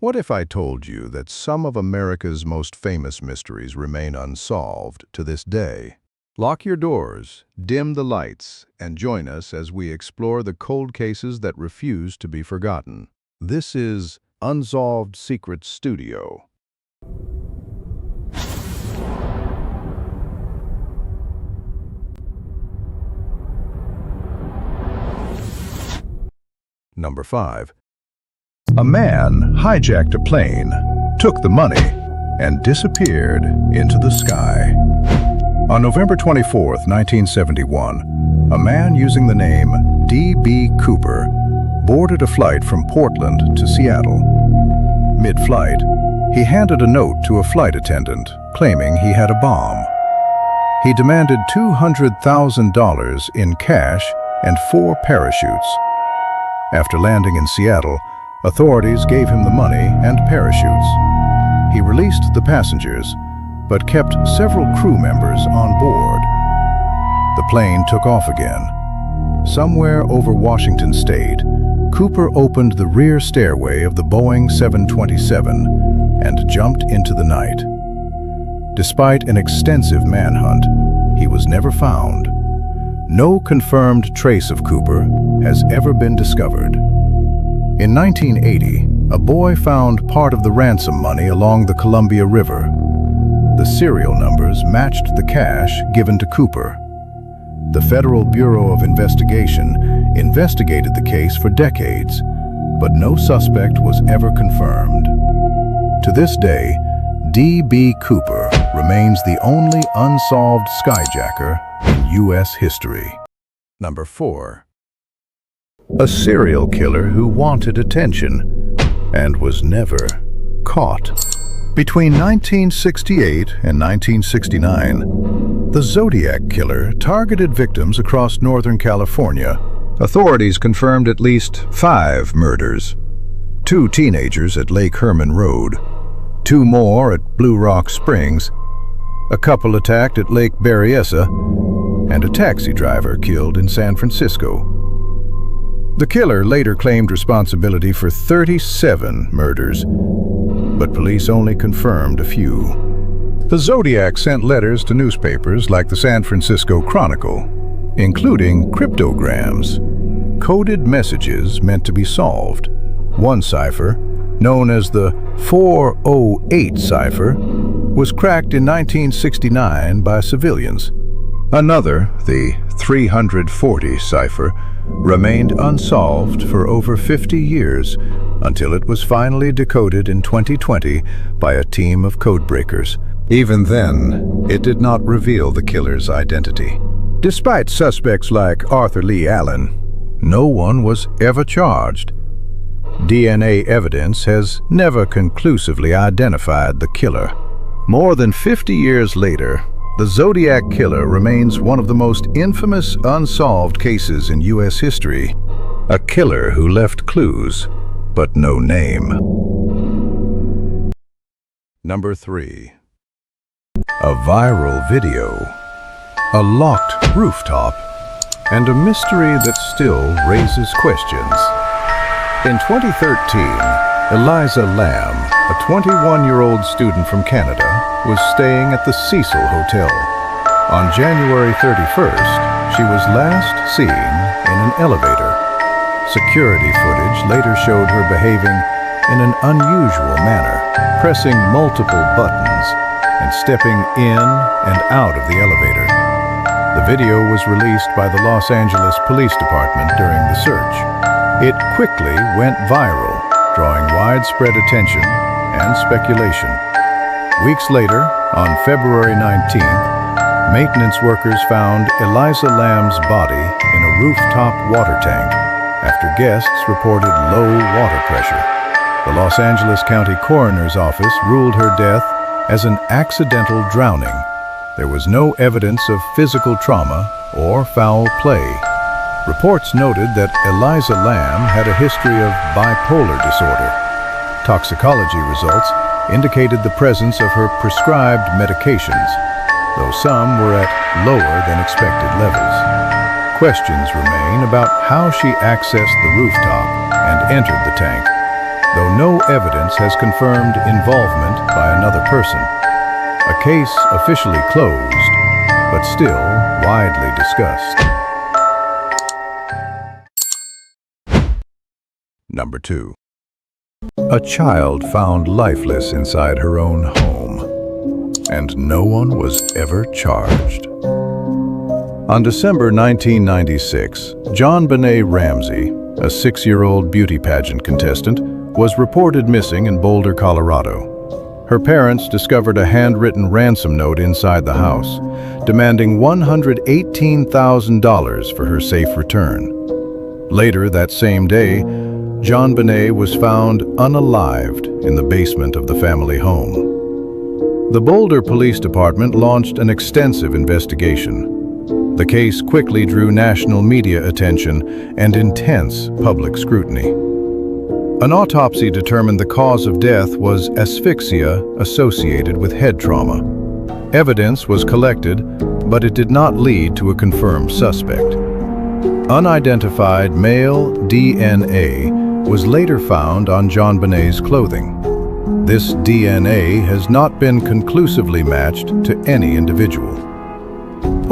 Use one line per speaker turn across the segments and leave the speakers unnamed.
What if I told you that some of America's most famous mysteries remain unsolved to this day? Lock your doors, dim the lights, and join us as we explore the cold cases that refuse to be forgotten. This is Unsolved Secret Studio. Number 5. A man hijacked a plane, took the money, and disappeared into the sky. On November 24, 1971, a man using the name D.B. Cooper boarded a flight from Portland to Seattle. Mid-flight, he handed a note to a flight attendant claiming he had a bomb. He demanded $200,000 in cash and 4 parachutes. After landing in Seattle, authorities gave him the money and parachutes. He released the passengers, but kept several crew members on board. The plane took off again. Somewhere over Washington State, Cooper opened the rear stairway of the Boeing 727 and jumped into the night. Despite an extensive manhunt, he was never found. No confirmed trace of Cooper has ever been discovered. In 1980, a boy found part of the ransom money along the Columbia River. The serial numbers matched the cash given to Cooper. The Federal Bureau of Investigation investigated the case for decades, but no suspect was ever confirmed. To this day, D.B. Cooper remains the only unsolved skyjacker in U.S. history. Number 4. A serial killer who wanted attention and was never caught. Between 1968 and 1969, the Zodiac killer targeted victims across Northern California. Authorities confirmed at least 5 murders: 2 teenagers at Lake Herman Road, 2 more at Blue Rock Springs, a couple attacked at Lake Berryessa, and a taxi driver killed in San Francisco. The killer later claimed responsibility for 37 murders, but police only confirmed a few. The Zodiac sent letters to newspapers like the San Francisco Chronicle, including cryptograms, coded messages meant to be solved. One cipher, known as the 408 cipher, was cracked in 1969 by civilians. Another, the 340 cipher, remained unsolved for over 50 years until it was finally decoded in 2020 by a team of codebreakers. Even then, it did not reveal the killer's identity. Despite suspects like Arthur Lee Allen, no one was ever charged. DNA evidence has never conclusively identified the killer. More than 50 years later, the Zodiac killer remains one of the most infamous unsolved cases in U.S. history. A killer who left clues, but no name. Number 3. A viral video, a locked rooftop, and a mystery that still raises questions. In 2013, Elisa Lam, a 21-year-old student from Canada, was staying at the Cecil Hotel. On January 31st, she was last seen in an elevator. Security footage later showed her behaving in an unusual manner, pressing multiple buttons and stepping in and out of the elevator. The video was released by the Los Angeles Police Department during the search. It quickly went viral, drawing widespread attention and speculation. Weeks later, on February 19th, maintenance workers found Elisa Lam's body in a rooftop water tank after guests reported low water pressure. The Los Angeles County Coroner's Office ruled her death as an accidental drowning. There was no evidence of physical trauma or foul play. Reports noted that Elisa Lam had a history of bipolar disorder. Toxicology results indicated the presence of her prescribed medications, though some were at lower than expected levels. Questions remain about how she accessed the rooftop and entered the tank. though no evidence has confirmed involvement by another person. A case officially closed, but still widely discussed. Number 2. A child found lifeless inside her own home, and no one was ever charged. On December 1996, JonBenét Ramsey, a 6-year-old beauty pageant contestant, was reported missing in Boulder, Colorado. Her parents discovered a handwritten ransom note inside the house, demanding $118,000 for her safe return. Later that same day, JonBenét was found unalived in the basement of the family home. The Boulder Police Department launched an extensive investigation. The case quickly drew national media attention and intense public scrutiny. An autopsy determined the cause of death was asphyxia associated with head trauma. Evidence was collected, but it did not lead to a confirmed suspect. Unidentified male DNA was later found on JonBenét's clothing. This DNA has not been conclusively matched to any individual.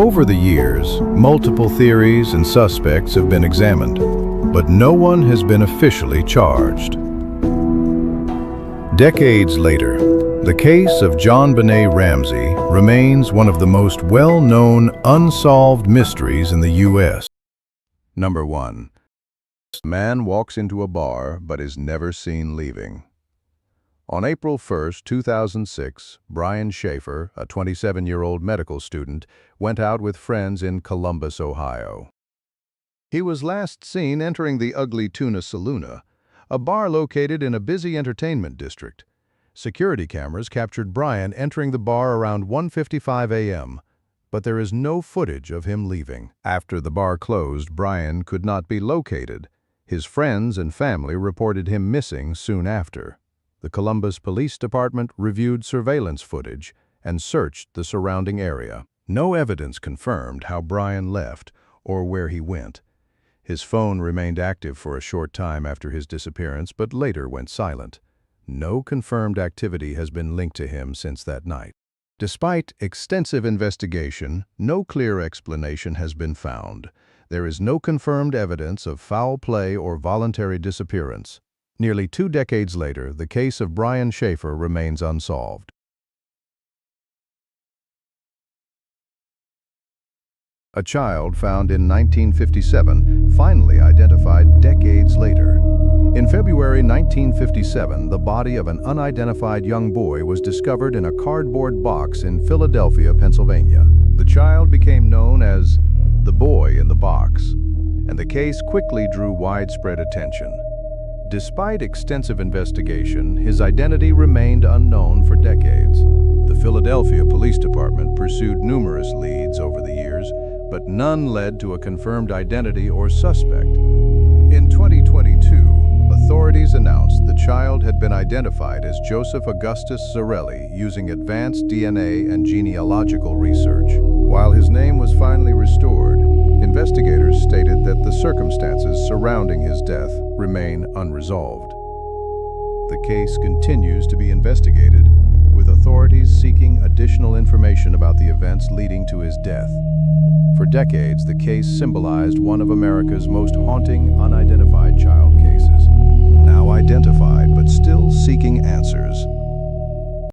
Over the years, multiple theories and suspects have been examined, but no one has been officially charged. Decades later, the case of JonBenét Ramsey remains one of the most well-known unsolved mysteries in the U.S. Number 1. A man walks into a bar but is never seen leaving. On April 1, 2006, Brian Shaffer, a 27-year-old medical student, went out with friends in Columbus, Ohio. He was last seen entering the Ugly Tuna Saloona, a bar located in a busy entertainment district. Security cameras captured Brian entering the bar around 1:55 a.m., but there is no footage of him leaving. After the bar closed, Brian could not be located. His friends and family reported him missing soon after. The Columbus Police Department reviewed surveillance footage and searched the surrounding area. No evidence confirmed how Brian left or where he went. His phone remained active for a short time after his disappearance, but later went silent. No confirmed activity has been linked to him since that night. Despite extensive investigation, no clear explanation has been found. There is no confirmed evidence of foul play or voluntary disappearance. Nearly 2 decades later, the case of Brian Shaffer remains unsolved. A child found in 1957, finally identified decades later. In February 1957, the body of an unidentified young boy was discovered in a cardboard box in Philadelphia, Pennsylvania. The child became known as the boy in the box, and the case quickly drew widespread attention. Despite extensive investigation, his identity remained unknown for decades. The Philadelphia Police Department pursued numerous leads over the years, but none led to a confirmed identity or suspect. In 2022, authorities announced the child had been identified as Joseph Augustus Zarelli using advanced DNA and genealogical research. While his name was finally restored, investigators stated that the circumstances surrounding his death remain unresolved. The case continues to be investigated, with authorities seeking additional information about the events leading to his death. For decades, the case symbolized one of America's most haunting unidentified child cases. Now identified, but still seeking answers.